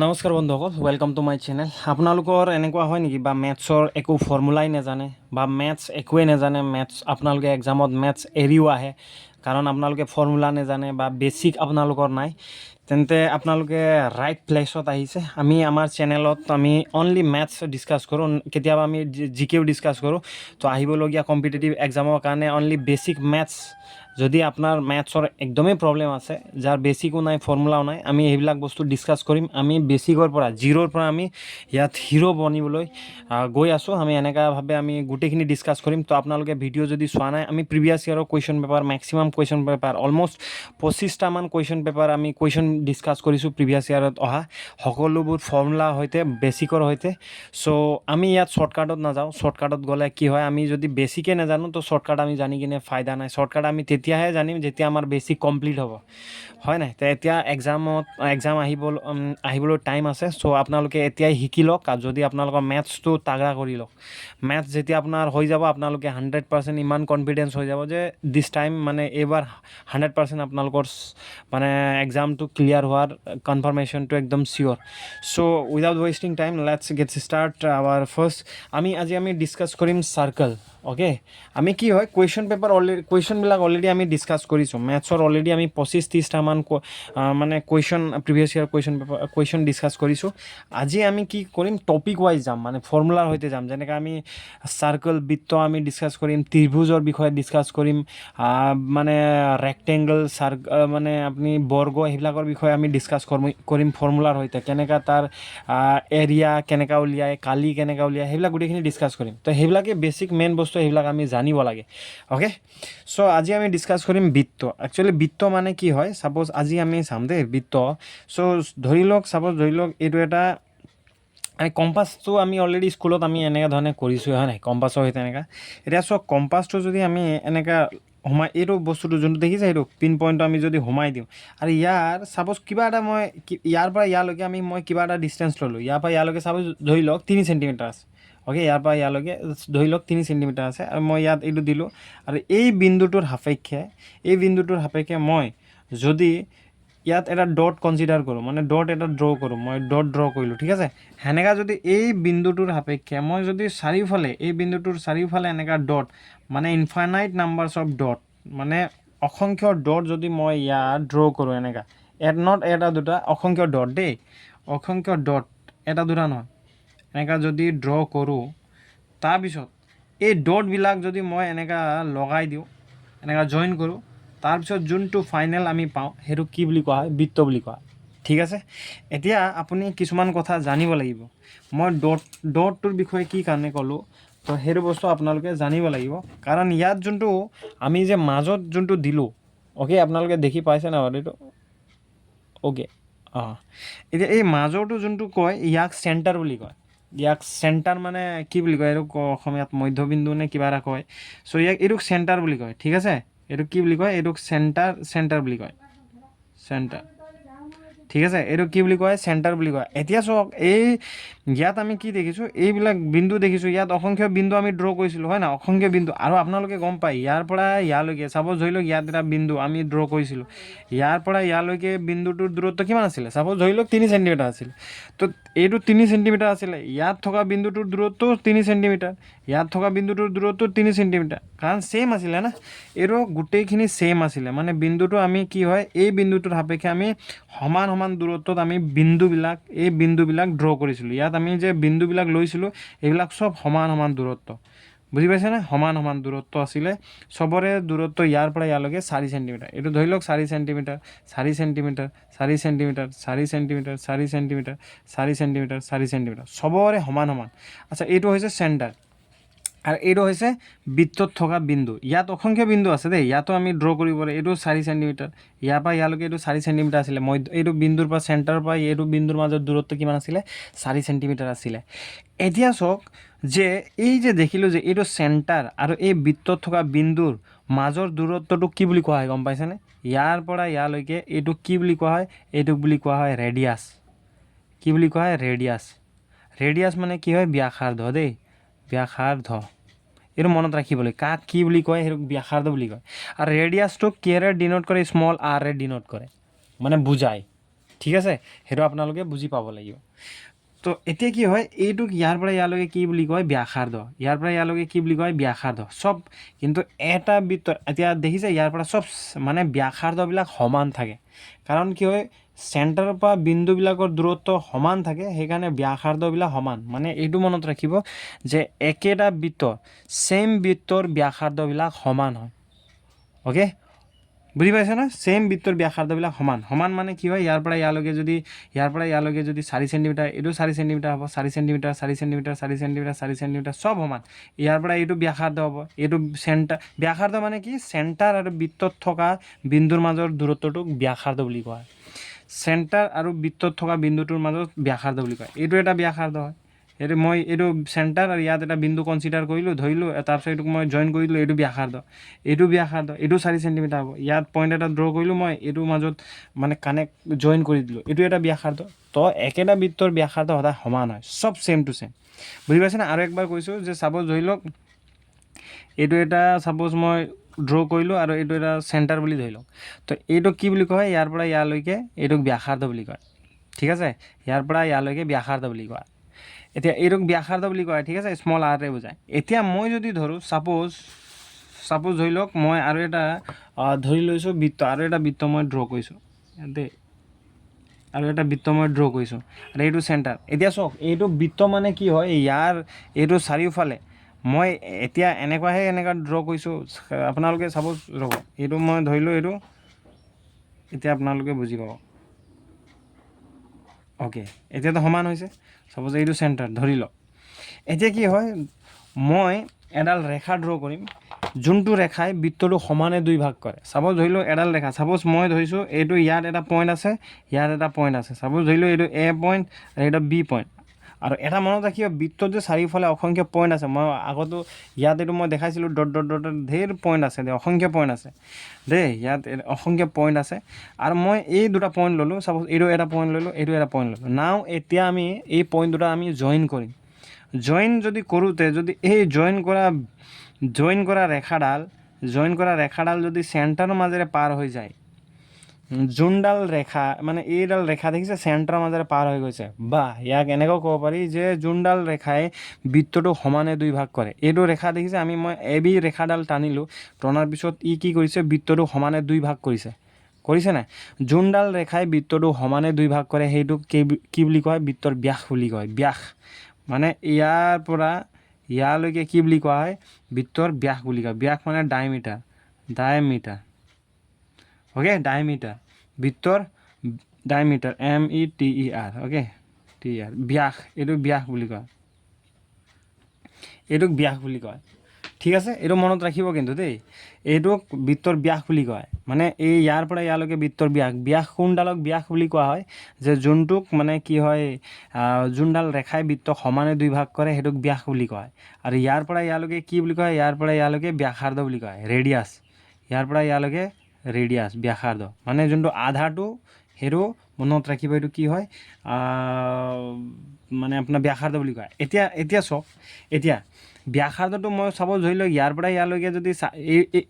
নমস্কাৰ বন্ধুসকল, welcome to my channel. আপোনালোকৰ এনেকুৱা হয় নেকি বা মেথছৰ একো ফৰ্মুলাই নাজানে বা মেথছ একোৱেই নাজানে, আপোনালোকে এক্সামত মেথছ এৰিও আহে কাৰণ আপোনালোকে ফৰ্মুলা নাজানে বা বেছিক আপোনালোকৰ নাই, তেন্তে আপোনালোকে ৰাইট প্লেছত আহিছে। আমাৰ চেনেলত আমি অনলি মেথছ ডিছকাছ কৰোঁ, কেতিয়াবা আমি জিকেও ডিছকাছ কৰোঁ। তো আহিবলগীয়া কম্পিটিটিভ এক্সামৰ কাৰণে অনলি বেছিক মেথছ। যদি আপোনাৰ মেথছৰ একদমেই প্ৰব্লেম আছে, যাৰ বেছিকো নাই ফৰ্মুলাও নাই, আমি সেইবিলাক বস্তু ডিছকাছ কৰিম। আমি বেছিকৰ পৰা জিৰ'ৰ পৰা আমি ইয়াত হিৰ' বনিবলৈ গৈ আছোঁ। আমি এনেকুৱাভাৱে আমি গোটেইখিনি ডিছকাছ কৰিম। তো আপোনালোকে ভিডিঅ' যদি চোৱা নাই, আমি প্ৰিভিয়াছ ইয়াৰৰ question paper, maximum question paper, almost 25টামান কুৱেশ্যন পেপাৰ আমি ডিছকাছ কৰিছোঁ প্ৰিভিয়াছ ইয়াৰত অহা সকলোবোৰ ফৰ্মুলাৰ সৈতে, বেছিকৰ সৈতে। চ' আমি ইয়াত শ্বৰ্টকাটত নাযাওঁ। শ্বৰ্টকাটত গ'লে কি হয়, আমি যদি বেছিকে নাজানো তো শ্বৰ্টকাট আমি জানি কিনে ফাইদা নাই। শ্বৰ্টকাট আমি তেতিয়াহে জানিম যেতিয়া আমাৰ বেছিক কমপ্লিট হ'ব, হয় নাই? তো এতিয়া এক্সাম আহিবলৈ টাইম আছে। চ' আপোনালোকে এতিয়াই শিকি লওক। যদি আপোনালোকৰ মেথছটো তাগৰা কৰি লওক, মেথছ যেতিয়া আপোনাৰ হৈ যাব, আপোনালোকে 100% ইমান কনফিডেঞ্চ হৈ যাব যে দিছ টাইম মানে এইবাৰ 100% আপোনালোকৰ মানে এক্সামটো ক্লিয়াৰ হোৱাৰ কনফাৰ্মেশ্যনটো একদম sure. So' without wasting time let's get start our first. আজি আমি ডিছকাছ কৰিম চাৰ্কল। অ'কে, আমি কি হয় কুৱেশ্যনবিলাক অলৰেডি আমি ডিছকাছ কৰিছোঁ। মেথছৰ অলৰেডি আমি 25-30টামান মানে প্ৰিভিয়াছ ইয়াৰ কুৱেশ্যন ডিছকাছ কৰিছোঁ। আজি আমি কি কৰিম, টপিক ৱাইজ যাম, মানে ফৰ্মুলাৰ সৈতে যাম। যেনেকৈ আমি চাৰ্কল, বৃত্ত আমি ডিছকাছ কৰিম, ত্ৰিভুজৰ বিষয়ে ডিছকাছ কৰিম, মানে ৰেক্টেংগল, মানে আপুনি বৰ্গ, সেইবিলাকৰ বিষয়ে আমি ডিছকাছ কৰিম ফৰ্মুলাৰ সৈতে। কেনেকৈ তাৰ এৰিয়া কেনেকৈ উলিয়ায়, কালি কেনেকৈ উলিয়ায়, সেইবিলাক গোটেইখিনি ডিছকাছ কৰিম। তো সেইবিলাকে বেছিক মেইন বস্তু, সেইবিলাক আমি জানিব লাগে। অ'কে, চ' আজি আমি ডিছকাছ কৰিম বৃত্ত। একচুৱেলি বৃত্ত মানে কি হয়, ছাপ'জ আজি আমি চাম দেই বৃত্ত। চ' ধৰি লওক এইটো এটা কম্পাছটো আমি অলৰেডি স্কুলত আমি এনেকুৱা ধৰণে কৰিছোঁ, হয় নাই? কম্পাছৰ সৈতে এনেকুৱা। এতিয়া চোৱা, কম্পাছটো যদি আমি এনেকুৱা এইটো বস্তুটো যোনটো দেখিছে, সেইটো পিন পইণ্টটো আমি যদি সোমাই দিওঁ, আৰু ইয়াৰ ছাপ'জ কিবা এটা ইয়াৰ পৰা ইয়ালৈকে মই কিবা এটা ডিষ্টেঞ্চ ল'লোঁ। ইয়াৰ পৰা ইয়ালৈকে ছাপ'জ ধৰি লওক 3 চেণ্টিমিটাৰ আছে। অ'কে, ইয়াৰ পৰা ইয়ালৈকে ধৰি লওক 3 চেণ্টিমিটাৰ আছে, আৰু মই ইয়াত এইটো দিলোঁ। আৰু এই বিন্দুটোৰ সাপেক্ষে মই যদি ইয়াত এটা ডট কনচিডাৰ কৰোঁ, মানে ডট এটা ড্ৰ' কৰোঁ, মই ডট ড্ৰ' কৰিলোঁ, ঠিক আছে? সেনেকা যদি এই বিন্দুটোৰ সাপেক্ষে মই যদি এই বিন্দুটোৰ চাৰিওফালে এনেকা ডট, মানে ইনফাইনাইট নাম্বাৰছ অফ ডট, মানে অসংখ্য ডট যদি মই ইয়াত ড্ৰ' কৰোঁ, এনেকা নট এটা দুটা, অসংখ্য ডট দেই, অসংখ্য ডট, এটা দুটা নহয়, এনেকা যদি ড্ৰ' কৰোঁ, তাৰপিছত এই ডটবিলাক যদি মই এনেকা লগাই দিওঁ, এনেকা জইন কৰোঁ, তাৰপিছত যোনটো ফাইনেল আমি পাওঁ, সেইটো কি বুলি কোৱা হয়? বৃত্ত বুলি কোৱা হয়। ঠিক আছে, এতিয়া আপুনি কিছুমান কথা জানিব লাগিব। মই ডটটোৰ বিষয়ে কি কাৰণে ক'লোঁ, তো সেইটো বস্তু আপোনালোকে জানিব লাগিব। কাৰণ ইয়াত যোনটো আমি যে মাজত যোনটো দিলোঁ, অ'কে, আপোনালোকে দেখি পাইছে নাই এইটো? অ'কে, এতিয়া এই মাজৰটো যোনটো কয়, ইয়াক চেণ্টাৰ বুলি কয়। ইয়াক চেণ্টাৰ মানে কি বুলি কয়, এইটো অসমীয়াত মধ্যবিন্দু নে কিবা এটা কয়। চ' এইটোক চেণ্টাৰ বুলি কয়, ঠিক আছে? এইটোক কি বুলি কয়? এইটোক চেণ্টাৰ বুলি কয়, চেণ্টাৰ। ঠিক আছে, এইটো কি বুলি কয়? চেণ্টাৰ বুলি কয়। এতিয়া চাওক, ইয়াত আমি কি দেখিছোঁ, এইবিলাক বিন্দু দেখিছোঁ। ইয়াত অসংখ্য বিন্দু আমি ড্ৰ' কৰিছিলোঁ, হয় না? অসংখ্য বিন্দু। আৰু আপোনালোকে গম পায়, ইয়াৰ পৰা ইয়ালৈকে ছাপ'জ ধৰি লওক ইয়াত এটা বিন্দু আমি ড্ৰ' কৰিছিলোঁ। ইয়াৰ পৰা ইয়ালৈকে বিন্দুটোৰ দূৰত্ব কিমান আছিলে? ছাপ'জ ধৰি লওক 3 চেণ্টিমিটাৰ আছিলে। তো এইটো 3 চেণ্টিমিটাৰ আছিলে। ইয়াত থকা বিন্দুটোৰ দূৰত্বও 3 চেণ্টিমিটাৰ, ইয়াত থকা বিন্দুটোৰ দূৰত্বও 3 চেণ্টিমিটাৰ, কাৰণ ছেইম আছিলে না। এইটো গোটেইখিনি ছেইম আছিলে, মানে বিন্দুটো আমি কি হয়, এই বিন্দুটোৰ সাপেক্ষে আমি সমান দূৰত্বত আমি বিন্দুবিলাক ড্ৰ' কৰিছিলোঁ। ইয়াত আমি যে বিন্দুবিলাক লৈছিলোঁ, এইবিলাক চব সমান দূৰত্ব, বুজি পাইছেনে? সমান দূৰত্ব আছিলে। চবৰে দূৰত্ব ইয়াৰ পৰা ইয়ালৈকে 4 চেণ্টিমিটাৰ। এইটো ধৰি লওক 4 centimetre, 4 centimetre, 4 centimetre, 4 centimetre, 4 centimetre, 4 centimetre, 4 centimetre, চবৰে সমান। আচ্ছা, এইটো হৈছে চেণ্টাৰ, আৰু এইটো হৈছে বৃত্তত থকা বিন্দু। ইয়াত অসংখ্য বিন্দু আছে দেই, ইয়াতো আমি ড্ৰ' কৰিব পাৰে। এইটো 4 চেণ্টিমিটাৰ, ইয়াৰ পৰা ইয়ালৈকে এইটো 4 চেণ্টিমিটাৰ আছিলে। এইটো বিন্দুৰ পৰা, চেণ্টাৰৰ পৰা এইটো বিন্দুৰ মাজত দূৰত্ব কিমান আছিলে? 4 চেণ্টিমিটাৰ আছিলে। এতিয়া চাওক যে এই যে দেখিলোঁ যে এইটো চেণ্টাৰ আৰু এই বৃত্তত থকা বিন্দুৰ মাজৰ দূৰত্বটো কি বুলি কোৱা হয়, গম পাইছেনে? ইয়াৰ পৰা ইয়ালৈকে এইটোক কি বুলি কোৱা হয়? এইটোক বুলি কোৱা হয় ৰেডিয়াছ। কি বুলি কোৱা হয়? ৰেডিয়াছ মানে কি হয়? ব্যাসাৰ্ধ দেই, ব্যাসাৰ্ধ। এইটো মনত ৰাখিবলৈ, কাক কি বুলি কয়? সেইটো ব্যাসাৰ্ধ বুলি কয়। আৰু ৰেডিয়াছটো কিহেৰে ডিনোট কৰে? স্মল আৰ ৰে ডিনোট কৰে, মানে বুজায়। ঠিক আছে, সেইটো আপোনালোকে বুজি পাব লাগিব। তো এতিয়া কি হয়, এইটোক ইয়াৰ পৰা ইয়ালৈকে কি বুলি কয়, ব্যাসাৰ্ধ। ইয়াৰ পৰা ইয়ালৈকে কি বুলি কয়, ব্যাসাৰ্ধ। চব কিন্তু এটা বৃত্ত, এতিয়া দেখিছে ইয়াৰ পৰা চব মানে ব্যাসাৰ্ধবিলাক সমান থাকে। কাৰণ কি হয়, চেণ্টাৰৰ পৰা বিন্দুবিলাকৰ দূৰত্ব সমান থাকে, সেইকাৰণে ব্যাসাৰ্ধবিলাক সমান। মানে এইটো মনত ৰাখিব যে একেটা বৃত্ত, ছেইম বৃত্তৰ ব্যাসাৰ্ধবিলাক সমান হয়। অ'কে, বুজি পাইছে না? ছেইম বৃত্তৰ ব্যাসাৰ্ধবিলাক সমান। সমান মানে কি হয়, ইয়াৰ পৰা ইয়ালৈকে যদি 4 চেণ্টিমিটাৰ, এইটো 4 চেণ্টিমিটাৰ হ'ব, 4 চেণ্টিমিটাৰ, 4 চেণ্টিমিটাৰ, 4 চেণ্টিমিটাৰ, 4 চেণ্টিমিটাৰ, চব সমান। ইয়াৰ পৰা এইটো ব্যাসাৰ্ধ হ'ব, এইটো চেণ্টাৰ। ব্যাসাৰ্ধ মানে কি, চেণ্টাৰ আৰু বৃত্তত থকা বিন্দুৰ মাজৰ দূৰত্বটোক ব্যাসাৰ্ধ বুলি কোৱা হয়। চেণ্টাৰ আৰু বৃত্তত থকা বিন্দুটোৰ মাজত ব্যাসাৰ্ধ বুলি কয়। এইটো এটা ব্যাসাৰ্ধ হয়। এইটো মই এইটো চেণ্টাৰ আৰু ইয়াত এটা বিন্দু কনচিডাৰ কৰিলোঁ, ধৰিলোঁ, তাৰপিছত এইটোক মই জইন কৰি দিলোঁ, এইটো ব্যাসাৰ্ধ। এইটো ব্যাসাৰ্ধ, এইটো 4 চেণ্টিমিটাৰ হ'ব। ইয়াত পইণ্ট এটা ড্ৰ কৰিলোঁ মই, এইটোৰ মাজত মানে জইন কৰি দিলোঁ, এইটো এটা ব্যাসাৰ্ধ। তো একেটা বৃত্তৰ ব্যাসাৰ্ধ সদায় সমান হয়, চব ছেম টু ছেম। বুজি পাইছেনে? আৰু একবাৰ কৈছোঁ যে ছাপ'জ ধৰি লওক এইটো এটা ছাপ'জ মই ড্ৰ কৰিলোঁ আৰু এইটো এটা চেণ্টাৰ বুলি ধৰি লওক। তো এইটো কি বুলি কয়, ইয়াৰ পৰা ইয়ালৈকে এইটোক ব্যাসাৰ্ধ বুলি কয়। ঠিক আছে, ইয়াৰ পৰা ইয়ালৈকে ব্যাসাৰ্ধ বুলি কয়। এতিয়া এইটোক ব্যাসাৰ্ধ বুলি কয়, ঠিক আছে, স্মল আৰটোৱে বুজায়। এতিয়া মই যদি ধৰোঁ ছাপ'জ ধৰি লওক মই আৰু এটা ধৰি লৈছোঁ বৃত্ত, আৰু এটা বৃত্ত মই ড্ৰ কৰিছোঁ দেই, আৰু এটা বৃত্ত মই ড্ৰ কৰিছোঁ, আৰু এইটো চেণ্টাৰ। এতিয়া চাওক, এইটো বৃত্ত মানে কি হয়, ইয়াৰ এইটো চাৰিওফালে মই এতিয়া এনেকুৱা ড্ৰ কৰিছোঁ। আপোনালোকে ছাপ'জ ৰ'ব, এইটো মই ধৰিলোঁ, এইটো এতিয়া আপোনালোকে বুজি পাব। অ'কে, এতিয়াতো সমান হৈছে। ছাপ'জ এইটো চেণ্টাৰ ধৰি লওক। এতিয়া কি হয়, মই এডাল ৰেখা ড্ৰ কৰিম, যোনটো ৰেখাই বৃত্তটো সমানে 2 ভাগ কৰে। ছাপ'জ ধৰিলোঁ এডাল ৰেখা, ছাপ'জ মই ধৰিছোঁ এইটো, ইয়াত এটা পইণ্ট আছে, ইয়াত এটা পইণ্ট আছে। ছাপ'জ ধৰিলোঁ এইটো এ পইণ্ট আৰু এইটো বি পইণ্ট। আৰু এটা মনত ৰাখিব, বৃত্তত যে চাৰিওফালে অসংখ্য পইণ্ট আছে, মই আগতো ইয়াত এইটো মই দেখাইছিলোঁ, ডট ডট ডট ধেৰ পইণ্ট আছে, অসংখ্য পইণ্ট আছে দেই, ইয়াত অসংখ্য পইণ্ট আছে। আৰু মই এই দুটা পইণ্ট ল'লোঁ, ছাপ'জ এইটো এটা পইণ্ট ল'লোঁ, এইটো এটা পইণ্ট ল'লোঁ। নাও এতিয়া আমি এই পইণ্ট দুটা আমি জইন কৰিম। জইন যদি কৰোঁতে যদি এই জইন কৰা ৰেখাডাল যদি চেণ্টাৰৰ মাজেৰে পাৰ হৈ যায়, যোনডাল ৰেখা মানে এইডাল ৰেখা দেখিছে চেণ্টাৰৰ মাজেৰে পাৰ হৈ গৈছে, বা ইয়াক এনেকৈ ক'ব পাৰি যে যোনডাল ৰেখাই বৃত্তটো সমানে 2 ভাগ কৰে। এইটো ৰেখা দেখিছে, মই এ বি ৰেখাডাল টানিলোঁ, টনাৰ পিছত ই কি কৰিছে, বৃত্তটো সমানে 2 ভাগ কৰিছে নাই? যোনডাল ৰেখাই বৃত্তটো সমানে 2 ভাগ কৰে, সেইটোক কি বুলি কয়, বৃত্তৰ ব্যাস বুলি কয়। ব্যাস মানে ইয়াৰ পৰা ইয়ালৈকে কি বুলি কোৱা হয়, বৃত্তৰ ব্যাস বুলি কয়। ব্যাস মানে ডায়মিটাৰ। অ'কে, ডায়মিটাৰ, বৃত্তৰ ডায়মিটাৰ, METER, অ'কে, TER, ব্যাস, এইটোক ব্যাস বুলি কয়। ঠিক আছে, এইটো মনত ৰাখিব কিন্তু দেই, এইটোক বৃত্তৰ ব্যাস বুলি কয়। মানে এই ইয়াৰ পৰা ইয়ালৈকে বৃত্তৰ ব্যাস কোনডালক ব্যাস বুলি কোৱা হয়, যে যোনটোক মানে কি হয়, যোনডাল ৰেখাই বৃত্তক সমানে 2 ভাগ কৰে, সেইটোক ব্যাস বুলি কয়। আৰু ইয়াৰ পৰা ইয়ালৈকে কি বুলি কয়, ইয়াৰ পৰা ইয়ালৈকে ব্যাসাৰ্ধ বুলি কয়, ৰেডিয়াছ। ইয়াৰ পৰা ইয়ালৈকে ৰেডিয়াছ, ব্যাসাৰ্ধ। মানে যোনটো আধাটো, সেইটো মনত ৰাখিব, এইটো কি হয়, মানে আপোনাৰ ব্যাসাৰ্ধ বুলি কয়। এতিয়া চাওক, এতিয়া ব্যাসাৰ্ধটো মই ছাপ'জ ধৰি লওক ইয়াৰ পৰা ইয়ালৈকে যদি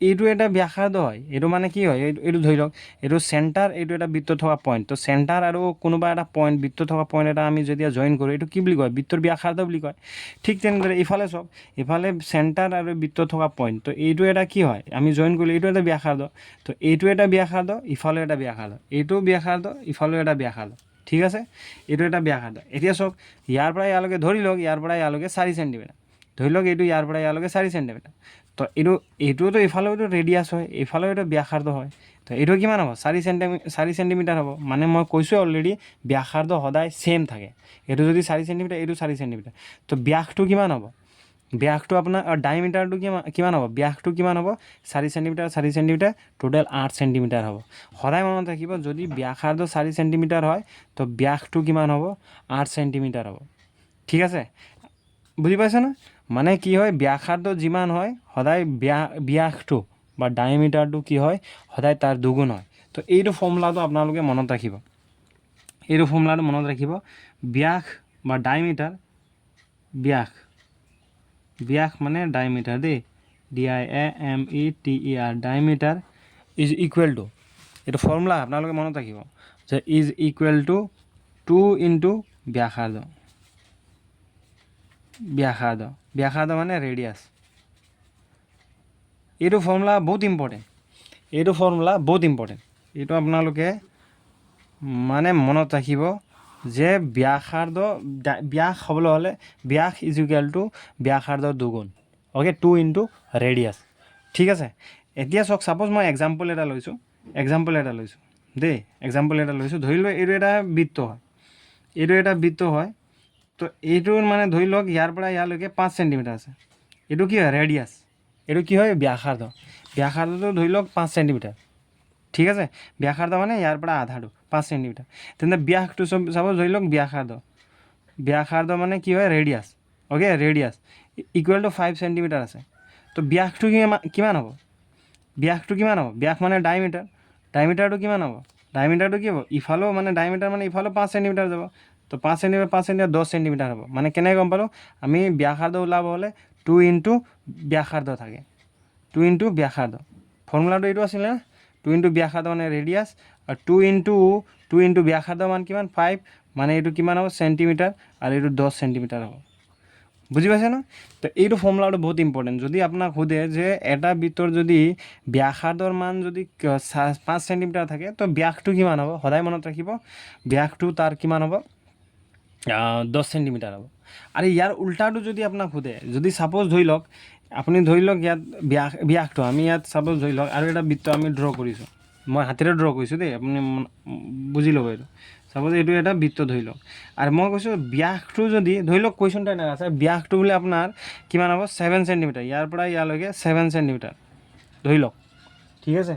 এইটো এটা ব্যাসাৰ্ধ হয়। এইটো মানে কি হয়, এইটো ধৰি লওক, এইটো চেণ্টাৰ, এইটো এটা বৃত্ত থকা পইণ্ট। তো চেণ্টাৰ আৰু কোনোবা এটা পইণ্ট, বৃত্ত থকা পইণ্ট এটা আমি যেতিয়া জইন কৰোঁ, এইটো কি বুলি কয়, বৃত্তৰ ব্যাসাৰ্ধ বুলি কয়। ঠিক তেনেদৰে ইফালে চাওক, ইফালে চেণ্টাৰ আৰু বৃত্ত থকা পইণ্ট, তো এইটো এটা কি হয়, আমি জইন কৰিলোঁ, এইটো এটা ব্যাসাৰ্ধ। তো এইটো এটা ব্যাসাৰ্ধ, ইফালেও এটা ব্যাসাৰ্ধ, এইটো ব্যাসাৰ্ধ, ইফালেও এটা ব্যাসাৰ্ধ। ঠিক আছে, এইটো এটা ব্যাসাৰ্ধ। এতিয়া চাওক, ইয়াৰ পৰা ইয়ালৈকে ধৰি লওক, ইয়াৰ পৰা ইয়ালৈকে 4 চেণ্টিমিটাৰ। ধৰি লওক এইটো ইয়াৰ পৰা ইয়ালৈকে 4 চেণ্টিমিটাৰ। তো এইটোতো ইফালেওতো ৰেডিয়াছ হয়, এইফালেও এইটো ব্যাসাৰ্ধ হয়। তো এইটো কিমান হ'ব, 4 চেণ্টিমিটাৰ হ'ব। মানে মই কৈছোঁ অলৰেডি, ব্যাসাৰ্ধ সদায় ছেইম থাকে। এইটো যদি 4 চেণ্টিমিটাৰ, এইটো 4 চেণ্টিমিটাৰ। তো ব্যাসটো কিমান হ'ব, ব্যাসটো আপোনাৰ ডায়মিটাৰটো কিমান হ'ব, ব্যাসটো কিমান হ'ব, 4 চেণ্টিমিটাৰ, টোটেল 8 চেণ্টিমিটাৰ হ'ব। সদায় মনত ৰাখিব, যদি ব্যাসাৰ্ধ 4 চেণ্টিমিটাৰ হয়, তো ব্যাসটো কিমান হ'ব, 8 চেণ্টিমিটাৰ হ'ব। ঠিক আছে, বুজি পাইছেনে? মানে কি হয়, ব্যাসাৰ্ধ যিমান হয়, সদায় ব্যাসটো বা ডায়মিটাৰটো কি হয়, সদায় তাৰ দুগুণ হয়। তো এইটো ফৰ্মুলাটো আপোনালোকে মনত ৰাখিব, ব্যাস বা ডায়মিটাৰ, ব্যাস মানে ডায়মিটাৰ দেই, DIAMETER, diameter is equal two, এইটো ফৰ্মুলা আপোনালোকে মনত ৰাখিব, যে ইজ ইকুৱেল টু 2 ইনটু ব্যাসাৰ্ধ ব্যাসাৰ্ধ মানে ৰেডিয়াছ। এইটো ফৰ্মুলা বহুত ইম্পৰ্টেণ্ট, এইটো আপোনালোকে মানে মনত ৰাখিব যে ব্যাস হ'বলৈ হ'লে ব্যাস ইজ ইকুৱেল টু ব্যাসাৰ্ধ দুগুণ, অ'কে, 2 ইনটু ৰেডিয়াছ। ঠিক আছে, এতিয়া চাওক, ছাপ'জ মই এক্সাম্পল এটা লৈছোঁ দেই, ধৰি লওক এইটো এটা বৃত্ত হয়, তো এইটোৰ মানে ধৰি লওক ইয়াৰ পৰা ইয়ালৈকে 5 চেণ্টিমিটাৰ আছে, এইটো কি হয় ৰেডিয়াছ, এইটো কি হয় ব্যাসাৰ্ধটো ধৰি লওক 5 চেণ্টিমিটাৰ। ঠিক আছে, ব্যাসাৰ্ধ মানে ইয়াৰ পৰা আধাটো 5 চেণ্টিমিটাৰ, তেন্তে ব্যাসটো চাব ধৰি লওক ব্যাসাৰ্ধ মানে কি হয় radius, okay, radius equal to 5 centimetre আছে। তো ব্যাসটো কিমান হ'ব? ব্যাস মানে ডায়মিটাৰটো কিমান হ'ব? ডায়মিটাৰটো কি হ'ব? ইফালেও মানে ডায়মিটাৰ মানে ইফালেও 5 চেণ্টিমিটাৰ যাব, তো 5 চেণ্টিমিটাৰ 10 চেণ্টিমিটাৰ হ'ব। মানে কেনেকৈ গম পালোঁ? আমি ব্যাসাৰ্ধ ওলাব হ'লে 2 ইনটু ব্যাসাৰ্ধ থাকে, 2 ইনটু ব্যাসাৰ্ধ, ফৰ্মুলাটো এইটো আছিলে না, 2 ইনটু ব্যাসাৰ্ধ মানে ৰেডিয়াছ, আৰু 2 ইনটু ব্যাসাৰ্ধ মান কিমান? 5, মানে এইটো কিমান হ'ব? চেণ্টিমিটাৰ, আৰু এইটো 10 চেণ্টিমিটাৰ হ'ব। বুজি পাইছে ন? তো এইটো ফৰ্মুলাটো বহুত ইম্পৰ্টেণ্ট। যদি আপোনাক সোধে যে এটা বৃত্তৰ যদি ব্যাসাৰ্ধৰ মান যদি 5 চেণ্টিমিটাৰ থাকে, তো ব্যাসটো কিমান হ'ব? সদায় মনত ৰাখিব, ব্যাসটো তাৰ কিমান হ'ব? 10 চেণ্টিমিটাৰ হ'ব। আৰু ইয়াৰ উল্টাটো যদি আপোনাক সোধে, যদি ছাপ'জ ধৰি লওক ইয়াত ব্যাসটো আমি ইয়াত ছাপ'জ ধৰি লওক আৰু এটা বৃত্ত আমি ড্ৰ কৰিছোঁ, মই হাতেৰে ড্ৰ কৰিছোঁ দেই, আপুনি বুজি ল'ব এইটো। ছাপ'জ এইটো এটা বৃত্ত ধৰি লওক, আৰু মই কৈছোঁ ব্যাসটো যদি ধৰি লওক কুৱেশ্যনটো এনেকুৱা আছে, ব্যাসটো বোলে আপোনাৰ কিমান হ'ব? 7 চেণ্টিমিটাৰ, ইয়াৰ পৰা ইয়ালৈকে 7 চেণ্টিমিটাৰ ধৰি লওক। ঠিক আছে,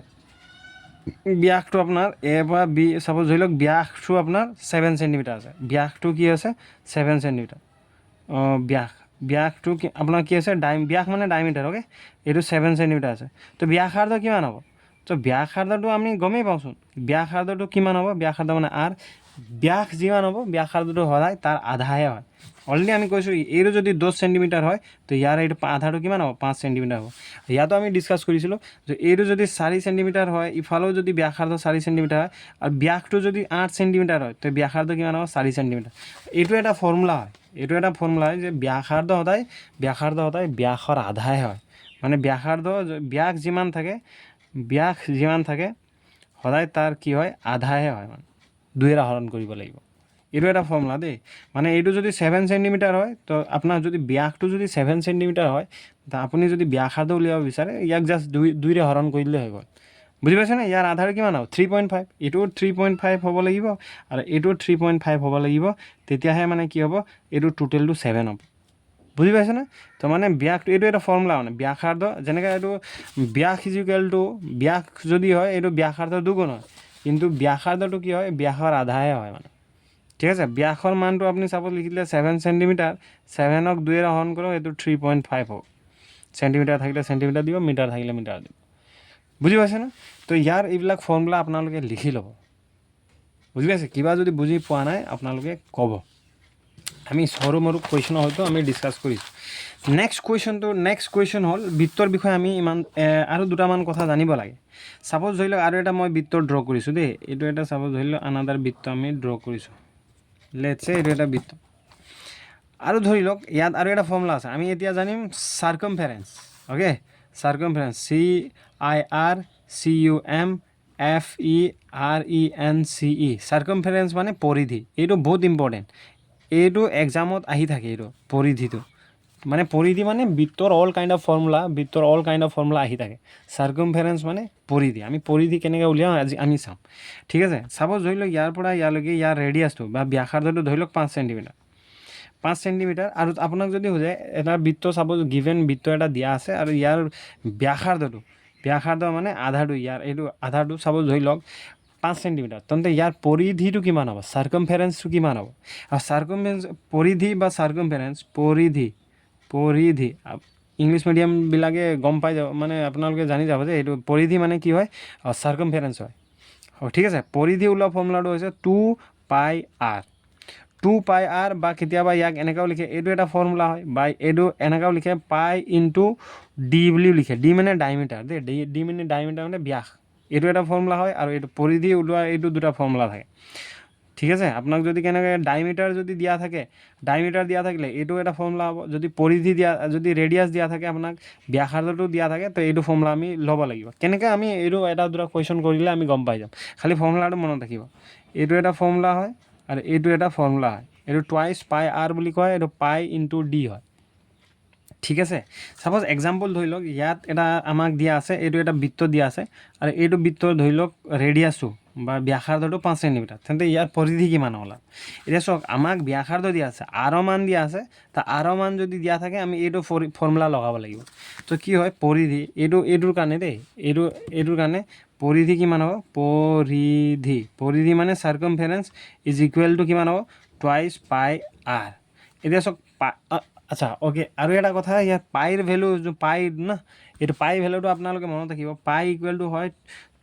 ব্যাসটো আপোনাৰ এৰ পৰা বি, ছাপ'জ ধৰি লওক ব্যাসটো আপোনাৰ 7 চেণ্টিমিটাৰ আছে, ব্যাসটো কি আছে? 7 চেণ্টিমিটাৰ। ব্যাসটো আপোনাৰ কি আছে? ব্যাস মানে ডায়মিটাৰ, অ'কে, এইটো 7 চেণ্টিমিটাৰ আছে। তো ব্যাসাৰ্ধ কিমান হ'ব? তো ব্যাসাৰ্ধটো আমি গমেই পাওঁচোন, ব্যাসাৰ্ধটো কিমান হ'ব? ব্যাসাৰ্ধ মানে আৰ, ব্যাস যিমান হ'ব ব্যাসাৰ্ধটো সদায় তাৰ আধাহে হয়। অলৰেডি আমি কৈছোঁ এইটো যদি 10 চেণ্টিমিটাৰ হয়, তো ইয়াৰ এইটো আধাটো কিমান হ'ব? 5 চেণ্টিমিটাৰ হ'ব। ইয়াতো আমি ডিছকাছ কৰিছিলোঁ যে এইটো যদি 4 চেণ্টিমিটাৰ হয়, ইফালেও যদি ব্যাসাৰ্ধ 4 চেণ্টিমিটাৰ হয়, আৰু ব্যাসটো যদি 8 চেণ্টিমিটাৰ হয়, তো ব্যাসাৰ্ধ কিমান হ'ব? 4 চেণ্টিমিটাৰ। এইটো এটা ফৰ্মুলা হয়, যে ব্যাসাৰ্ধ সদায় ব্যাসৰ আধাহে হয়। মানে ব্যাস যিমান থাকে সদায় তাৰ কি হয়? আধাহে হয়, মানে 2ৰে হৰণ কৰিব লাগিব। এইটো এটা ফৰ্মুলা দেই। মানে এইটো যদি 7 চেণ্টিমিটাৰ হয়, তো আপোনাৰ যদি ব্যাসটো যদি 7 চেণ্টিমিটাৰ হয়, তো আপুনি যদি ব্যাসাৰ্ধ উলিয়াব বিচাৰে, ইয়াক জাষ্ট 2ৰে হৰণ কৰি দিলে হৈ গ'ল। বুজি পাইছেনে? ইয়াৰ আধাৰ কিমান হ'ব? 3.5, এইটো 3.5 হ'ব লাগিব, আৰু এইটো 3.5 হ'ব লাগিব, তেতিয়াহে মানে কি হ'ব? এইটো টোটেলটো 7 হ'ব। বুজি পাইছেনে? তো মানে ব্যাসটো এইটো এটা ফৰ্মুলা, মানে ব্যাসাৰ্ধ যেনেকৈ এইটো ব্যাস ইজ ইকুৱেল টু, ব্যাস যদি হয় এইটো ব্যাসাৰ্ধ দুগুণ হয়, কিন্তু ব্যাসাৰ্ধটো কি হয়? ব্যাসৰ আধাহে হয় মানে। ঠিক আছে, ব্যাসৰ মানটো আপুনি চাপ'জ লিখিলে 7 চেণ্টিমিটাৰ, 7ক 2ৰে হৰণ কৰক, এইটো 3.5 হ'ব। চেণ্টিমিটাৰ থাকিলে চেণ্টিমিটাৰ দিব, মিটাৰ থাকিলে মিটাৰ দিব। বুজি পাইছেনে? তো ইয়াৰ এইবিলাক ফৰ্মুলা আপোনালোকে লিখি ল'ব। বুজি পাইছে? কিবা যদি বুজি পোৱা নাই আপোনালোকে ক'ব, আমি সৰু মৰু কুৱেশ্যন হয়তো আমি ডিছকাছ কৰিছোঁ। নেক্সট কুৱেশ্যন হ'ল বৃত্তৰ বিষয়ে আমি আৰু দুটামান কথা জানিব লাগে। ছাপ'জ ধৰি লওক আৰু এটা মই বৃত্ত ড্ৰ কৰিছোঁ দেই, এইটো এটা ছাপ'জ ধৰি লওক আনাদাৰ বৃত্ত আমি ড্ৰ কৰিছোঁ, লেটছে এইটো এটা বৃত্ত। আৰু ধৰি লওক ইয়াত আৰু এটা ফৰ্মুলা আছে, আমি এতিয়া জানিম চাৰ্কামফাৰেন্স, অ'কে, চাৰ্কামফাৰেন্স, CIRCUMFERENCE, চাৰ্কামফাৰেন্স মানে পৰিধি। এইটো বহুত ইম্পৰ্টেণ্ট, এইটো এক্সামত আহি থাকে, এইটো পৰিধিটো মানে বৃত্তৰ অল কাইণ্ড অফ ফৰ্মুলা আহি থাকে। চাৰ্কামফাৰেন্স মানে পৰিধি, আমি পৰিধি কেনেকৈ উলিয়াওঁ আজি আমি চাম। ঠিক আছে, ছাপ'জ ধৰি লওক ইয়াৰ পৰা ইয়ালৈকে ইয়াৰ ৰেডিয়াছটো বা ব্যাসাৰ্ধটো ধৰি লওক 5 চেণ্টিমিটাৰ, আৰু আপোনাক যদি সোধে এটা বৃত্ত, ছাপ'জ গিভেন বৃত্ত এটা দিয়া আছে, আৰু ইয়াৰ ব্যাসাৰ্ধ মানে আধাটো, ইয়াৰ এইটো আধাটো ছাপ'জ ধৰি লওক 5 চেণ্টিমিটাৰ, তেন্তে ইয়াৰ পৰিধিটো কিমান হ'ব? চাৰ্কামফাৰেন্সটো কিমান হ'ব? আৰু পৰিধি বা চাৰ্কামফাৰেন্স, পৰিধি ইংলিছ মিডিয়ামবিলাকে গম পাই যাব, মানে আপোনালোকে জানি যাব যে এইটো পৰিধি মানে কি হয়? চাৰ্কামফাৰেন্স হয়। ঠিক আছে, পৰিধি ওলোৱা ফৰ্মুলাটো হৈছে 2πr, বা কেতিয়াবা ইয়াক এনেকৈও লিখে, এইটো এটা ফৰ্মুলা হয়, বা এইটো এনেকৈও লিখে π × d বুলিও লিখে। d মানে ডায়মিটাৰ দেই, d মানে ডায়মিটাৰ মানে ব্যাস। এইটো এটা ফৰ্মুলা হয় আৰু এইটো পৰিধি ওলোৱা এইটো দুটা ফৰ্মুলা থাকে ঠিক আছে আপোনাক যদি কেনেকৈ ডাইমিটাৰ যদি দিয়া থাকে ডাইমিটাৰ দিয়া থাকিলে এইটো এটা ফৰ্মুলা হ'ব যদি পৰিধি দিয়া যদি ৰেডিয়াছ দিয়া থাকে আপোনাক ব্যাসাৰ্ধটো দিয়া থাকে তো এইটো ফৰ্মুলা আমি ল'ব লাগিব কেনেকৈ আমি এইটো এটা দুটা কুৱেশ্যন কৰিলে আমি গম পাই যাম খালি ফৰ্মুলাটো মনত ৰাখিব এইটো এটা ফৰ্মুলা হয় আৰু এইটো এটা ফৰ্মুলা হয় এইটো টুৱাইছ পাই আৰ বুলি কয় এইটো পাই ইনটু ডি হয় ঠিক আছে সাপোজ এক্সাম্পল ধৰি লওক ইয়াত এটা আমাক দিয়া আছে এইটো এটা বৃত্ত দিয়া আছে আৰু এইটো বৃত্তৰ ধৰি লওক ৰেডিয়াছটো বা ব্যাসাৰ্ধটো 5 সেণ্টিমিটাৰ তেন্তে ইয়াৰ পৰিধি কিমান হ'ল এতিয়া চাওক আমাক ব্যাসাৰ্ধ দিয়া আছে আৰ মান দিয়া আছে তা আৰ মান যদি দিয়া থাকে আমি এইটো ফৰ্মুলা লগাব লাগিব তো কি হয় পৰিধি এইটোৰ কাৰণে দেই এইটোৰ কাৰণে পৰিধি কিমান হ'ব পৰিধি মানে চাৰ্কামফাৰেন্স ইজ ইকুৱেল টু কিমান হ'ব টুৱাইছ পাই আৰ এতিয়া চাওক আচ্ছা ওকে আৰু এটা কথা ইয়াত পাইৰ ভেলু পাই না এইটো পাই ভেলুটো আপোনালোকে মনত ৰাখিব পাই ইকুৱেল টু হয়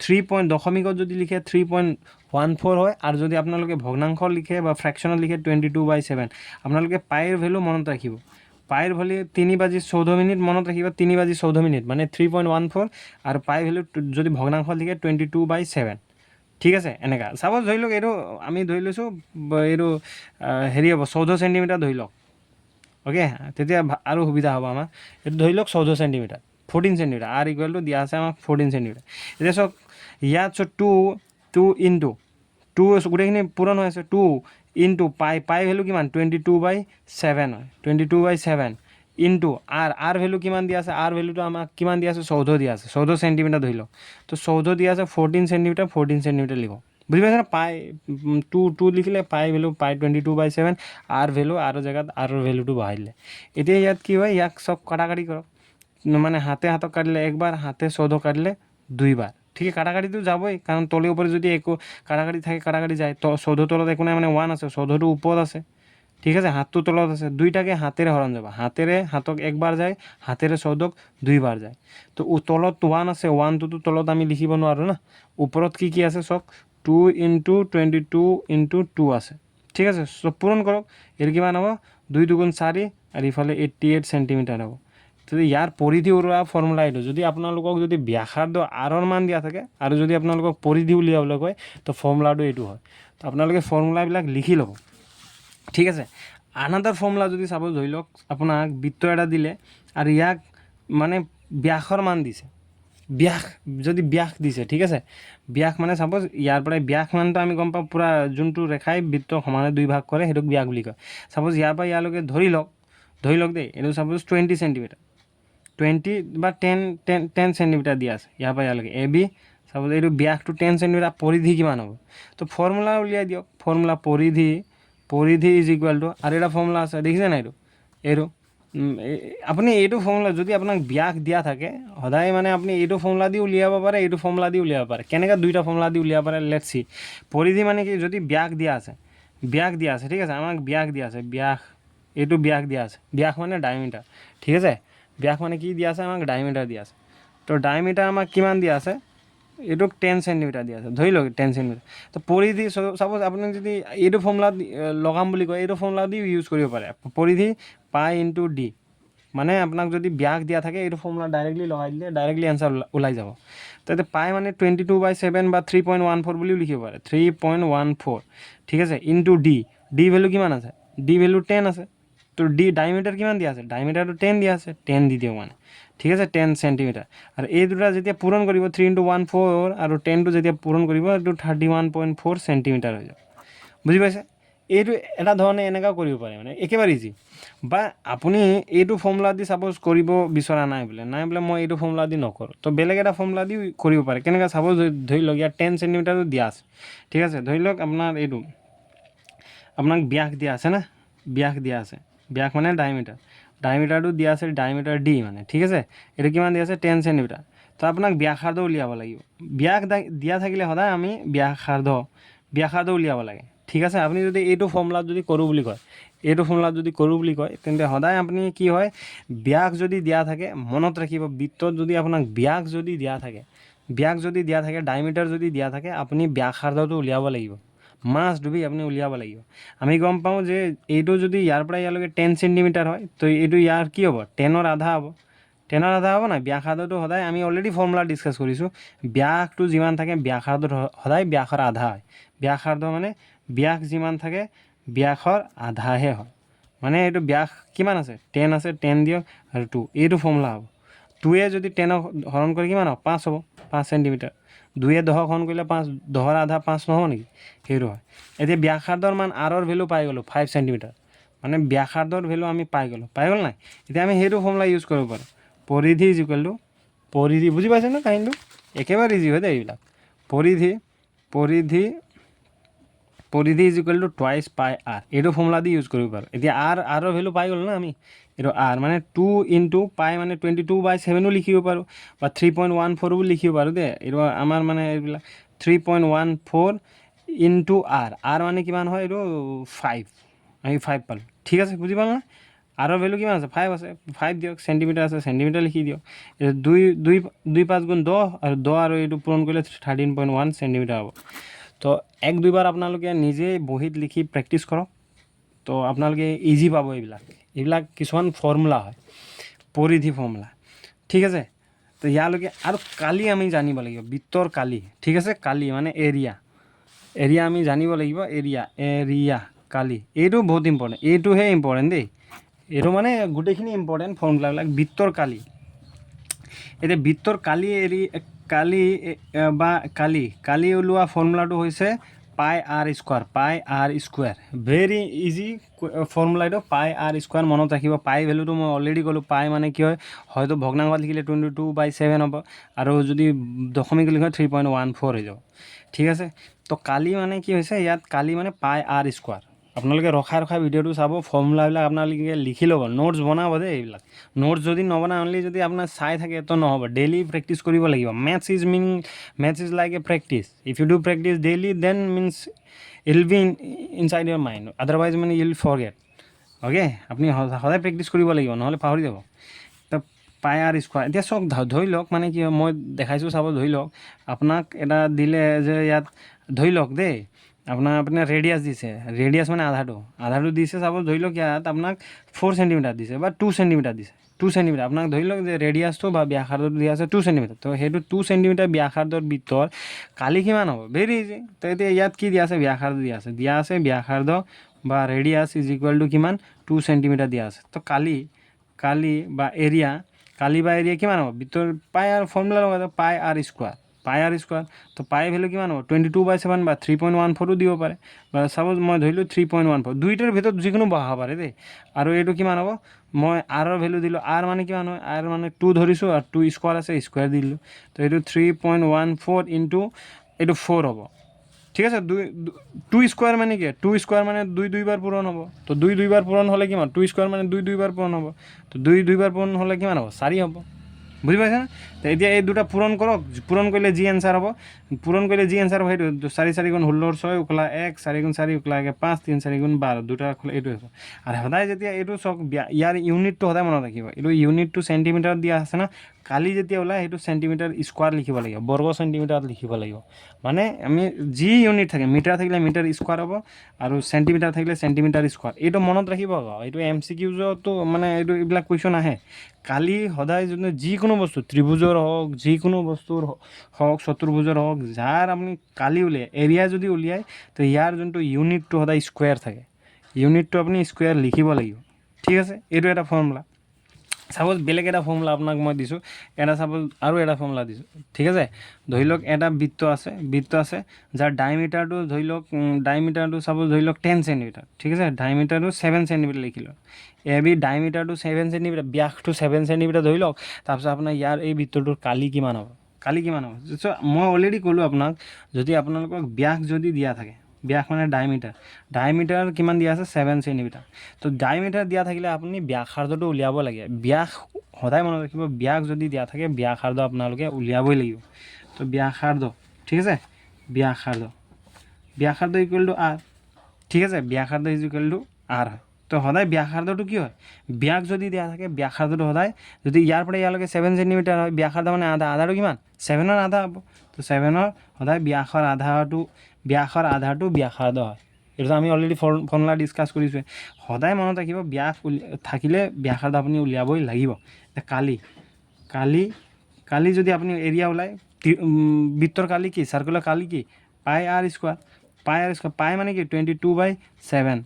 3 দশমিকত যদি লিখে 3.14 হয় আৰু যদি আপোনালোকে ভগ্নাংশ লিখে বা ফ্ৰেকশ্যনত লিখে 22/7 আপোনালোকে পাইৰ ভেলু মনত ৰাখিব পাইৰ ভেলু 3:14 মনত ৰাখিব 3:14 মানে 3.14 আৰু পাই ভেলু যদি ভগ্নাংশ লিখে 22/7 ঠিক আছে এনেকা চাপ'জ ধৰি লওক এইটো আমি ধৰি লৈছোঁ এইটো হেৰি হ'ব 14 সেণ্টিমিটাৰ ধৰি লওক ওকে তেতিয়া আৰু সুবিধা হ'ব আমাৰ এইটো ধৰি লওক 14 সেণ্টিমিটাৰ 14 সেণ্টিমিটাৰ আৰ ইকুৱেল টু দিয়া আছে আমাক 14 সেণ্টিমিটাৰ এতিয়া চাওক ইয়াত চ' টু ইনটু গোটেইখিনি পূৰণ হৈ আছে 2 ইনটু পাই ভেলু কিমান 22/7 হয় 22/7 ইনটু আৰ ভেলু কিমান দিয়া আছে আৰ ভেলুটো আমাক কিমান দিয়া আছে 14 দিয়া আছে 14 সেণ্টিমিটাৰ ধৰি লওক তো 14 দিয়া আছে 14 সেণ্টিমিটাৰ লিখক বুজি পাইছে না পাই টু লিখিলে পাই ভেলু পাই 22/7 আৰ ভেলু আৰু জেগাত আৰৰ ভেলুটো বহাই দিলে এতিয়া ইয়াত কি হয় ইয়াক চব কাটাকাটি কৰক মানে হাতক কাটিলে একবাৰ হাতে 14 কাটিলে দুইবাৰ ঠিক আছে কাটাকাটিটো যাবই কাৰণ তলে ওপৰে যদি একো কাটাকাটি থাকে কাটাকাটি যায় তো 14 তলত একো নাই মানে 1 আছে 14টো ওপৰত আছে ঠিক আছে হাতটো তলত আছে দুইটাকে হাতেৰে হৰণ যাব হাতক একবাৰ যায় হাতেৰে 14ক দুইবাৰ যায় তো তলত 1 আছে 1টোতো তলত আমি লিখিব নোৱাৰোঁ না ওপৰত কি আছে চক 2 ইনটু 22 ইনটু 2 আছে ঠিক আছে চব পূৰণ কৰক এৰ কিমান হ'ব 2 2 4 আৰু ইফালে 88 সেণ্টিমিটাৰ হ'ব তো ইয়াৰ পৰিধি উলিওৱা ফৰ্মুলা এইটো যদি আপোনালোকক যদি ব্যাসাৰ্ধ আৰৰ মান দিয়া থাকে আৰু যদি আপোনালোকক পৰিধি উলিয়াবলৈ কয় তো ফৰ্মুলাটো এইটো হয় তো আপোনালোকে ফৰ্মুলাবিলাক লিখি ল'ব ঠিক আছে আনাদাৰ ফৰ্মুলা যদি চাব ধৰি লওক আপোনাক বৃত্ত এটা দিলে আৰু ইয়াক মানে ব্যাসৰ মান দিছে ব্যাস দিছে ঠিক আছে ব্যাস মানে চাপ'জ ইয়াৰ পৰা ব্যাস মানটো আমি গম পাওঁ পূৰা যোনটো ৰেখাই বৃত্ত সমানে দুই ভাগ কৰে সেইটোক ব্যাস বুলি কয় চাপ'জ ইয়াৰ পৰা ইয়ালৈকে ধৰি লওক দেই এইটো চাপ'জ 20 সেণ্টিমিটাৰ 20 বা 10 সেণ্টিমিটাৰ দিয়া আছে ইয়াৰ পৰা ইয়ালৈকে এ বি চাপ'জ এইটো ব্যাসটো 10 সেণ্টিমিটাৰ পৰিধি কিমান হ'ব তো ফৰ্মুলা উলিয়াই দিয়ক ফৰ্মুলা পৰিধি ইজ ইকুৱেল টু আৰু এটা ফৰ্মুলা আছে দেখিছে নাই এইটো আপুনি এইটো ফৰ্মুলা যদি আপোনাক ব্যাস দিয়া থাকে সদায় মানে আপুনি এইটো ফৰ্মুলা দি উলিয়াব পাৰে এইটো ফৰ্মুলা দি উলিয়াব পাৰে কেনেকৈ দুইটা ফৰ্মুলা দি উলিয়াব পাৰে লেটছ সি পৰিধি মানে কি যদি ব্যাস দিয়া আছে ঠিক আছে আমাক ব্যাস দিয়া আছে এইটো ব্যাস দিয়া আছে ব্যাস মানে ডায়মিটাৰ ঠিক আছে ব্যাস মানে কি দিয়া আছে আমাক ডায়মিটাৰ দিয়া আছে তো ডায়মিটাৰ আমাক কিমান দিয়া আছে এইটোক 10 সেণ্টিমিটাৰ দিয়া আছে ধৰি লওক 10 সেণ্টিমিটাৰ তো পৰিধি চাপ'জ আপুনি যদি এইটো ফৰ্মুলা লগাম বুলি কয় এইটো ফৰ্মুলা দি ইউজ কৰিব পাৰে পৰিধি পাই ইনটু ডি মানে আপোনাক যদি ব্যাস দিয়া থাকে এইটো ফৰ্মুলা ডাইৰেক্টলি লগাই দিলে ডাইৰেক্টলি এনচাৰ ওলাই যাব তাতে পাই মানে 22/7 বা 3.14 বুলিও লিখিব পাৰে 3.14 ঠিক আছে ইনটু ডি ভেলু কিমান আছে ডি ভেলু 10 আছে তো ডায়মিটাৰ কিমান দিয়া আছে ডায়মিটাৰটো 10 দিয়া আছে 10 দি দিওঁ মানে ঠিক আছে 10 সেণ্টিমিটাৰ আৰু এই দুটা যেতিয়া পূৰণ কৰিব 3x14 আৰু 10টো যেতিয়া পূৰণ কৰিব এইটো 31.4 সেণ্টিমিটাৰ হৈ যাব বুজি পাইছে এইটো এটা ধৰণে এনেকুৱাও কৰিব পাৰে মানে একেবাৰে ইজি বা আপুনি এইটো ফৰ্মুলা দি চাপ'জ কৰিব বিচৰা নাই বোলে মই এইটো ফৰ্মুলা দি নকৰোঁ তো বেলেগ এটা ফৰ্মুলা দি কৰিব পাৰে কেনেকৈ চাপ'জ ধৰি লওক ইয়াত 10 সেণ্টিমিটাৰটো দিয়া আছে ঠিক আছে ধৰি লওক আপোনাক ব্যাস দিয়া আছে না ব্যাস মানে ডায়মিটাৰটো দিয়া আছে ডায়মিটাৰ ডি মানে ঠিক আছে এইটো কিমান দিয়া আছে 10 সেণ্টিমিটাৰ তো আপোনাক ব্যাসাৰ্ধ উলিয়াব লাগিব ব্যাস দিয়া থাকিলে সদায় আমি ব্যাসাৰ্ধ উলিয়াব লাগে ঠিক আছে আপুনি যদি এইটো ফৰ্মুলাত যদি কৰোঁ বুলি কয় তেন্তে সদায় আপুনি কি হয় ব্যাস যদি দিয়া থাকে মনত ৰাখিব বৃত্তত যদি আপোনাক ব্যাস যদি দিয়া থাকে ডায়মিটাৰ যদি দিয়া থাকে আপুনি ব্যাসাৰ্ধটো উলিয়াব লাগিব মাছ ডুবি আপুনি উলিয়াব লাগিব আমি গম পাওঁ যে এইটো যদি ইয়াৰ পৰা ইয়ালৈকে 10 সেণ্টিমিটাৰ হয় তো এইটো ইয়াৰ কি হ'ব 10ৰ আধা হ'ব টেনৰ আধা হ'ব নাই, ব্যাসাৰ্ধটো সদায় আমি অলৰেডি ফৰ্মুলা ডিছকাছ কৰিছোঁ, ব্যাসটো যিমান থাকে ব্যাসাৰ্ধটো সদায় ব্যাসৰ আধা হয়। ব্যাসাৰ্ধ মানে ব্যাস যিমান থাকে ব্যাসৰ আধাহে হয়। মানে এইটো ব্যাস কিমান আছে 10 আছে, 10 দিয়ক আৰু 2, এইটো ফৰ্মুলা হ'ব। 2 যদি 10 হৰণ কৰি কিমান হ'ব 5 হ'ব, 5 চেণ্টিমিটাৰ। 2 10 হৰণ কৰিলে 5, 10ৰ আধা 5 নহ'ব নেকি, সেইটো হয়। এতিয়া ব্যাসাৰ্ধৰ মান আৰৰ ভেলু পাই গ'লোঁ 5 চেণ্টিমিটাৰ, মানে ব্যাসাৰ্ধৰ ভেলু আমি পাই গ'লোঁ নাই। এতিয়া আমি সেইটো ফৰ্মুলা ইউজ কৰিব পাৰোঁ, পৰিধি ইজ ইকুৱেল টু পৰিধি, বুজি পাইছে ন কাহিনীটো, একেবাৰে ইজি হয় দেই এইবিলাক। পৰিধি ইজ ইকুৱেল টু টুৱাইচ পাই আৰ, এইটো ফৰ্মুলা দি ইউজ কৰিব পাৰোঁ। এতিয়া আৰৰ ভেলু পাই গ'লোঁ না আমি, এইটো আৰ মানে 2 ইনটু পাই মানে 22/7 লিখিব পাৰোঁ, বা 3.14 লিখিব পাৰোঁ দেই। এইটো আমাৰ মানে এইবিলাক 3.14 ইনটু আৰ মানে কিমান হয়, এইটো 5, আমি 5 পালোঁ। ঠিক আছে, বুজি পালোঁ না। আৰৰ ভেলু কিমান আছে 5 আছে, 5 দিয়ক, চেণ্টিমিটাৰ আছে চেণ্টিমিটাৰ লিখি দিয়ক। 2 5 গুণ 10 আৰু 10 আৰু এইটো পূৰণ কৰিলে 13.1 চেণ্টিমিটাৰ হ'ব। তো 1-2 বাৰ আপোনালোকে নিজে বহীত লিখি প্ৰেক্টিছ কৰক, তো আপোনালোকে ইজি পাব। এইবিলাক কিছুমান ফৰ্মুলা হয়, পৰিধি ফৰ্মুলা। ঠিক আছে, তো ইয়ালৈকে আৰু কালি আমি জানিব লাগিব, বৃত্তৰ কালি। ঠিক আছে, কালি মানে এৰিয়া আমি জানিব লাগিব, এৰিয়া কালি, এইটো বহুত ইম্পৰ্টেণ্ট, এইটোহে ইম্পৰ্টেণ্ট দেই। এইটো মানে গোটেইখিনি ইম্পৰ্টেণ্ট ফৰ্মুলাবিলাক। বৃত্তৰ কালি, এতিয়া বৃত্তৰ কালি ওলোৱা ফৰ্মুলাটো হৈছে পাই R square. Very easy formula এইটো, পাই আৰ স্কুৱাৰ মনত ৰাখিব। পাই ভেলুটো মই অলৰেডি ক'লোঁ, পাই মানে কি হয়, হয়তো ভগ্নাংশত লিখিলে 22/7 হ'ব, আৰু যদি দশমিক লিখে 3.14 হৈ যাব। ঠিক আছে, তো কালি মানে কি হৈছে, ইয়াত কালি মানে পাই আৰ স্কুৱাৰ। আপোনালোকে ৰখাই ভিডিঅ'টো চাব, ফৰ্মুলাবিলাক আপোনালোকে লিখি ল'ব, নোটছ বনাব দেই। এইবিলাক নোটছ যদি নবনায়, অনলি যদি আপোনাৰ চাই থাকে তো নহ'ব, ডেইলি প্ৰেক্টিছ কৰিব লাগিব। Maths is like a practice. If you do practice daily, then means it will be inside your mind, otherwise মানে ইউ উইল ফৰগেট। অ'কে, আপুনি সদায় প্ৰেক্টিছ কৰিব লাগিব, নহ'লে পাহৰি যাব। তো পাই আৰ স্কুৱাৰ, এতিয়া চাওক, ধৰি লওক মানে কি হয়, মই দেখাইছোঁ চাব, ধৰি লওক আপোনাক এটা দিলে যে ইয়াত ধৰি লওক দেই, আপোনাৰ ৰেডিয়াছ দিছে, ৰেডিয়াছ মানে আধাটো দিছে। চাব, ধৰি লওক ইয়াত আপোনাক 4 চেণ্টিমিটাৰ দিছে বা 2 চেণ্টিমিটাৰ দিছে, 2 চেণ্টিমিটাৰ। আপোনাক ধৰি লওক যে ৰেডিয়াছটো বা ব্যাসাৰ্ধটো দিয়া আছে 2 চেণ্টিমিটাৰ, তো সেইটো 2 চেণ্টিমিটাৰ ব্যাসাৰ্ধৰ বৃত্তৰ কালি কিমান হ'ব, ভেৰি ইজি। তো এতিয়া ইয়াত কি দিয়া আছে, ব্যাসাৰ্ধ দিয়া আছে ব্যাসাৰ্ধ বা ৰেডিয়াছ ইজ ইকুৱেল টু কিমান, 2 চেণ্টিমিটাৰ দিয়া আছে। তো কালি বা এৰিয়া কিমান হ'ব, বৃত্তৰ পাই আৰ ফৰ্মুলা লগাই পাই আৰ স্কুৱাৰ। তো পাই ভেলু কিমান হ'ব, 22/7 বা 3.14 দিব পাৰে, বা চাপ'জ মই ধৰিলোঁ 3.14, দুইটাৰ ভিতৰত যিকোনো বহাব পাৰে দেই। আৰু এইটো কিমান হ'ব, মই আৰৰ ভেলু দিলোঁ, আৰ মানে কিমান হয়, আৰ মানে 2 ধৰিছোঁ, আৰু 2 স্কুৱাৰ আছে, স্কুৱাৰ দি দিলোঁ। তো এইটো 3.14 ইনটু এইটো 4 হ'ব। ঠিক আছে, 2 স্কুৱাৰ মানে কি, 2 স্কুৱাৰ মানে 2 বাৰ পূৰণ হ'ব। তো 2 বাৰ পূৰণ হ'লে কিমান, 2 স্কুৱাৰ মানে 2 বাৰ পূৰণ হ'ব। তো 2 বাৰ পূৰণ হ'লে কিমান হ'ব, 4 হ'ব। বুজি পাইছে না? তো এতিয়া এই দুটা পূৰণ কৰক, পূৰণ কৰিলে যি এনচাৰ হ'ব, সেইটো 4 4 গুণ 16 6 উকলা 1, 4 গুণ 4 উকলা 5, 3 4 গুণ 12, দুটা এইটো হ'ব। আৰু সদায় যেতিয়া এইটো চাওক, ইয়াৰ ইউনিটটো সদায় মনত ৰাখিব, এইটো ইউনিটটো চেণ্টিমিটাৰত দিয়া আছে না। কালি যেতিয়া ওলায় সেইটো চেণ্টিমিটাৰ স্কুৱাৰ লিখিব লাগিব, বৰ্গ চেণ্টিমিটাৰত লিখিব লাগিব। মানে আমি যি ইউনিট থাকে, মিটাৰ থাকিলে মিটাৰ স্কুৱাৰ হ'ব, আৰু চেণ্টিমিটাৰ থাকিলে চেণ্টিমিটাৰ স্কুৱাৰ। এইটো মনত ৰাখিব, এইটো MCQতো মানে এইবিলাক কুৱেশ্যন আহে। কালি সদায় যিকোনো বস্তু, ত্ৰিভুজৰ হওক, যিকোনো বস্তুৰ হওক, চতুৰ্ভুজৰ হওক, যাৰ আপুনি কালি উলিয়াই, এৰিয়া যদি উলিয়াই, তো ইয়াৰ যোনটো ইউনিটটো সদায় স্কুৱেৰ থাকে, ইউনিটটো আপুনি স্কুৱেৰ লিখিব লাগিব। ঠিক আছে, এইটো এটা ফৰ্মুলা। চাপ'জ বেলেগ এটা ফৰ্মুলা আপোনাক মই দিছোঁ, আৰু এটা ফৰ্মুলা দিছোঁ। ঠিক আছে, ধৰি লওক এটা বৃত্ত আছে, যাৰ ডায়মিটাৰটো ধৰি লওক, চাপ'জ ধৰি লওক 10 চেণ্টিমিটাৰ। ঠিক আছে, ডায়মিটাৰটো 7 চেণ্টিমিটাৰ লিখি লওক। ডায়মিটাৰটো 7 চেণ্টিমিটাৰ, ব্যাসটো 7 চেণ্টিমিটাৰ ধৰি লওক। তাৰপিছত আপোনাৰ ইয়াৰ এই বৃত্তটোৰ কালি কিমান হ'ব, মই অলৰেডি ক'লোঁ আপোনাক, যদি আপোনালোকক ব্যাস যদি দিয়া থাকে, ব্যাস মানে ডায়মিটাৰ কিমান দিয়া আছে, 7 চেণ্টিমিটাৰ। তো ডায়মিটাৰ দিয়া থাকিলে আপুনি ব্যাসাৰ্ধটো উলিয়াব লাগে। ব্যাস সদায় মনত ৰাখিব, ব্যাস যদি দিয়া থাকে ব্যাসাৰ্ধ আপোনালোকে উলিয়াবই লাগিব। তো ব্যাসাৰ্ধ, ঠিক আছে, ব্যাসাৰ্ধ ইকুৱেল টু আৰ। ঠিক আছে, ব্যাসাৰ্ধ ইজ ইকুৱেল টু আৰ হয়। তো সদায় ব্যাসাৰ্ধটো কি হয়, ব্যাস যদি দিয়া থাকে ব্যাসাৰ্ধটো সদায়, যদি ইয়াৰ পৰা ইয়ালৈকে 7 চেণ্টিমিটাৰ হয়, ব্যাসাৰ্ধ মানে আধাটো কিমান, 7ৰ আধা হ'ব। তো 7ৰ সদায় ব্যাসৰ আধাটো ব্যাসাৰ্ধ হয়। এইটো আমি অলৰেডি ফৰ্মুলা ডিছকাছ কৰিছোঁ। সদায় মনত ৰাখিব, ব্যাস থাকিলে ব্যাসাৰ্ধ আপুনি উলিয়াবই লাগিব। কালি কালি যদি আপুনি এৰিয়া ওলায় বৃত্তৰ কালি কি চাৰ্কুলাৰ কালি কি পাই আৰ স্কোৱাৰ পাই মানে কি 22/7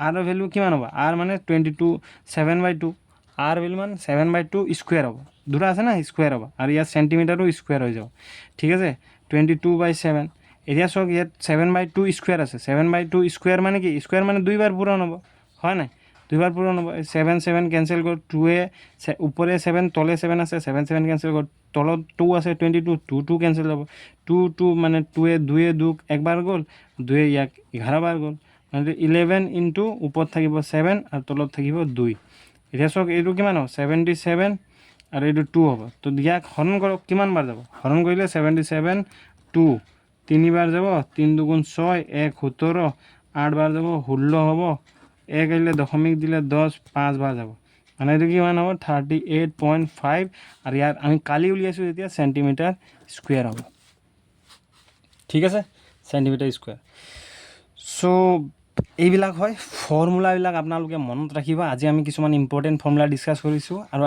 আৰৰ ভেলু কিমান হ'ব আৰ মানে 7/2 আৰ ভেলু মানে 7/2 স্কুৱেৰ হ'ব দুটা আছে না স্কুৱেৰ হ'ব আৰু ইয়াত চেণ্টিমিটাৰো স্কুৱেৰ হৈ যাব ঠিক আছে 22/7 এতিয়া চাওক ইয়াত 7/2 স্কুৱেৰ আছে 7/2 স্কুৱেৰ মানে কি স্কুৱেৰ মানে দুইবাৰ পূৰণ হ'ব হয় নাই দুইবাৰ পূৰণ হ'ব 7 কেঞ্চেল কৰ 2 ওপৰে 7 তলে 7 আছে 7 কেঞ্চেল কৰ তলত 2 আছে 22 2 কেঞ্চেল হ'ব 2 মানে 2 দুক একবাৰ গ'ল 2 ইয়াক 11 বাৰ গ'ল মানে 11 ইনটু ওপৰত থাকিব 7 আৰু তলত থাকিব 2 এতিয়া চাওক এইটো কিমান হ'ব 77 আৰু এইটো 2 হ'ব তো ইয়াক হৰণ কৰক কিমান বাৰ যাব হৰণ কৰিলে 77 2 তিনিবাৰ যাব 3 দুগুণ 6 1 17 8 বাৰ যাব 16 হ'ব 1 আহিলে দশমিক দিলে 10 5 বাৰ যাব মানে এইটো কিমান হ'ব 38.5 আৰু ইয়াত আমি কালি উলিয়াইছোঁ যেতিয়া চেণ্টিমিটাৰ স্কুৱেৰ হ'ব ঠিক আছে চেণ্টিমিটাৰ স্কুৱেৰ চ' এইবিলাক হয় ফৰ্মুলাবিলাক আপোনালোকে মনত ৰাখিব আজি আমি কিছুমান ইম্পৰ্টেণ্ট ফৰ্মুলা ডিছকাছ কৰিছোঁ আৰু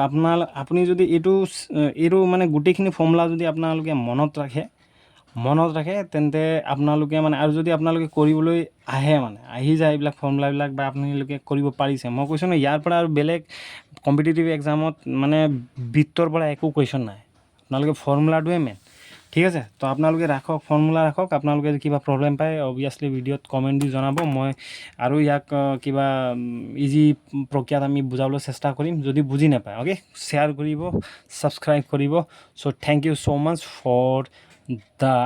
আপুনি যদি এইটো মানে গোটেইখিনি ফৰ্মুলা যদি আপোনালোকে মনত ৰাখে তেন্তে আপোনালোকে মানে আৰু যদি আপোনালোকে কৰিবলৈ আহি যায় এইবিলাক ফৰ্মুলাবিলাক বা আপোনালোকে কৰিব পাৰিছে মই কৈছোঁ ন ইয়াৰ পৰা আৰু বেলেগ কম্পিটিটিভ এক্সামত মানে বৃত্তৰ পৰা একো কুৱেশ্যন নাই আপোনালোকে ফৰ্মুলাটোৱে মেইন ঠিক আছে তো আপোনালোকে ফৰ্মুলা ৰাখক আপোনালোকে কিবা প্ৰব্লেম পায় অবভিয়াছলি ভিডিঅ'ত কমেণ্ট দি জনাব মই আৰু ইয়াক কিবা ইজি প্ৰক্ৰিয়াত আমি বুজাবলৈ চেষ্টা কৰিম যদি বুজি নাপায় অ'কে শ্বেয়াৰ কৰিব ছাবস্ক্ৰাইব কৰিব so' thank you so' much for the